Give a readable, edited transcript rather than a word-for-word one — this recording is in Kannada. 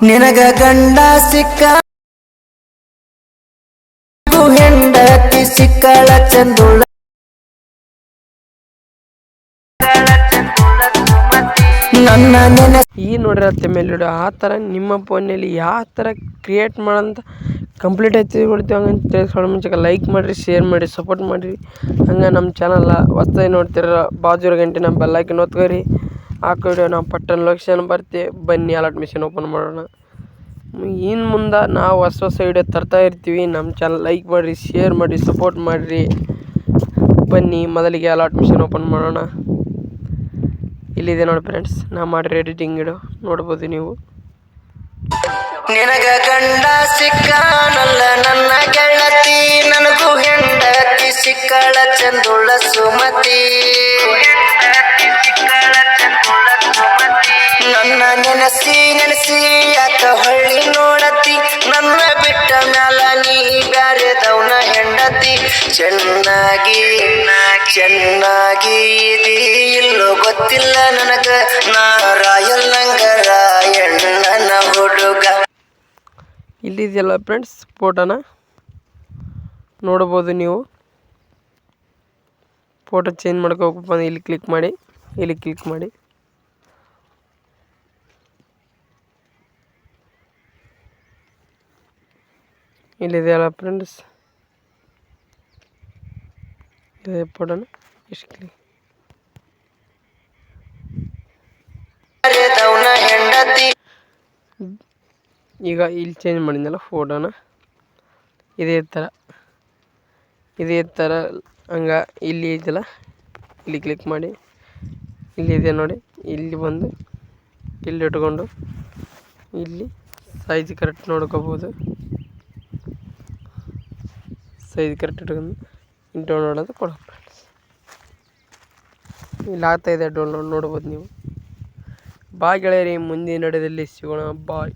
ನಿನಗ ಗಂಡ ಸಿಕ್ಕ ಹೆಂಡತಿ ಸಿಕ್ಕಳ ಚಂದುಳ ನನ್ನ ನೆನ ಈ ನೋಡಿರತ್ತೆ ಮೇಲೆ ಆ ಥರ ನಿಮ್ಮ ಫೋನಲ್ಲಿ ಯಾವ ಥರ ಕ್ರಿಯೇಟ್ ಮಾಡೋಂಥ ಕಂಪ್ಲೀಟ್ ಆಗಿ ತಿಳ್ಕೊಳ್ತೀವಿ. ಹಂಗಂತ ತಿಳಿಸ್ಕೊಳ್ಳೋ ಮುಂಚೆ ಲೈಕ್ ಮಾಡಿರಿ, ಶೇರ್ ಮಾಡಿ, ಸಪೋರ್ಟ್ ಮಾಡಿರಿ. ಹಂಗೆ ನಮ್ಮ ಚಾನಲ್ನ ಹೊಸ್ದಾಗಿ ನೋಡ್ತಿರೋ ಬಾಜು ಗಂಟೆ ಬೆಲ್ಲೈಕನ್ ಒತ್ಕೋರಿ. ಹಾಕೋ ವಿಡಿಯೋ ನಾವು ಪಟ್ಟಣ ಲೊಕೇಶನ್ ಬರ್ತೀವಿ, ಬನ್ನಿ ಅಲರ್ಟ್ ಮಿಷನ್ ಓಪನ್ ಮಾಡೋಣ. ಇನ್ನು ಮುಂದೆ ನಾವು ಹೊಸ ವಿಡಿಯೋ ತರ್ತಾ ಇರ್ತೀವಿ. ನಮ್ಮ ಚಾನಲ್ ಲೈಕ್ ಮಾಡಿರಿ, ಶೇರ್ ಮಾಡಿ, ಸಪೋರ್ಟ್ ಮಾಡಿರಿ. ಬನ್ನಿ ಮೊದಲಿಗೆ ಅಲರ್ಟ್ ಮಿಷನ್ ಓಪನ್ ಮಾಡೋಣ. ಇಲ್ಲಿದೆ ನೋಡಿ ಫ್ರೆಂಡ್ಸ್, ನಾ ಮಾಡಿರೋ ಎಡಿಟಿಂಗ್ ವಿಡಿಯೋ ನೋಡ್ಬೋದು ನೀವು. ನಿನಗ ಗಂಡ ಸಿಕ್ಕನಲ್ಲ ನನ್ನ ಗೆಳತಿ, ನನಗೂ ಹೆಂಡತಿ ಸಿಕ್ಕಳ ಚಂದುಳ ಸುಮತಿ. ನನ್ನ ನೆನಸಿ ನೆನಸಿ ಯಾಕ ಹೊಳ್ಳಿ ನೋಡತಿ, ನನ್ನ ಬಿಟ್ಟ ಮ್ಯಾಲ ನೀ ಬ್ಯಾರೆದವನ ಹೆಂಡತಿ. ಚೆನ್ನಾಗಿ ಇದಿ ಇಲ್ಲೋ ಗೊತ್ತಿಲ್ಲ ನನಗ, ನಾ ರಾಯಲ್ಲಂಗ ರಾಯಣ್ಣನ ಹುಡುಗ. ಇಲ್ಲಿದೆಯಲ್ಲ ಫ್ರೆಂಡ್ಸ್ ಫೋಟೋನ ನೋಡ್ಬೋದು ನೀವು. ಫೋಟೋ ಚೇಂಜ್ ಮಾಡ್ಕೋಬೇಕು ಬಂದು ಇಲ್ಲಿ ಕ್ಲಿಕ್ ಮಾಡಿ, ಇಲ್ಲಿದೆಯಲ್ಲ ಫ್ರೆಂಡ್ಸ್ ಇದೇ ಫೋಟೋನ ಇಷ್ಟು ಕ್ಲಿಕ್. ಈಗ ಇಲ್ಲಿ ಚೇಂಜ್ ಮಾಡಿದ್ನಲ್ಲ ಫೋಟೋನ, ಇದೇ ಥರ ಹಂಗೆ ಇಲ್ಲಿ ಇದೆಯಲ್ಲ, ಇಲ್ಲಿ ಕ್ಲಿಕ್ ಮಾಡಿ, ಇಲ್ಲಿದೆ ನೋಡಿ, ಇಲ್ಲಿ ಬಂದು ಇಲ್ಲಿ ಇಟ್ಕೊಂಡು ಇಲ್ಲಿ ಸೈಜ್ ಕರೆಕ್ಟ್ ನೋಡ್ಕೋಬೋದು. ಸೈಜ್ ಕರೆಕ್ಟ್ ಇಟ್ಕೊಂಡು ಡೌನ್ಲೋಡ್ ಅಂತ ಕೊಡೋ ಫ್ರೆಂಡ್ಸ್. ಇಲ್ಲಿ ಆಗ್ತಾಯಿದೆ ಡೌನ್ಲೋಡ್, ನೋಡ್ಬೋದು ನೀವು. ಬಾಯ್ ಗೆಳೆಯರಿ, ಮುಂದಿನ ನಡೆದಲ್ಲಿ ಸಿಗೋಣ. ಬಾಯ್.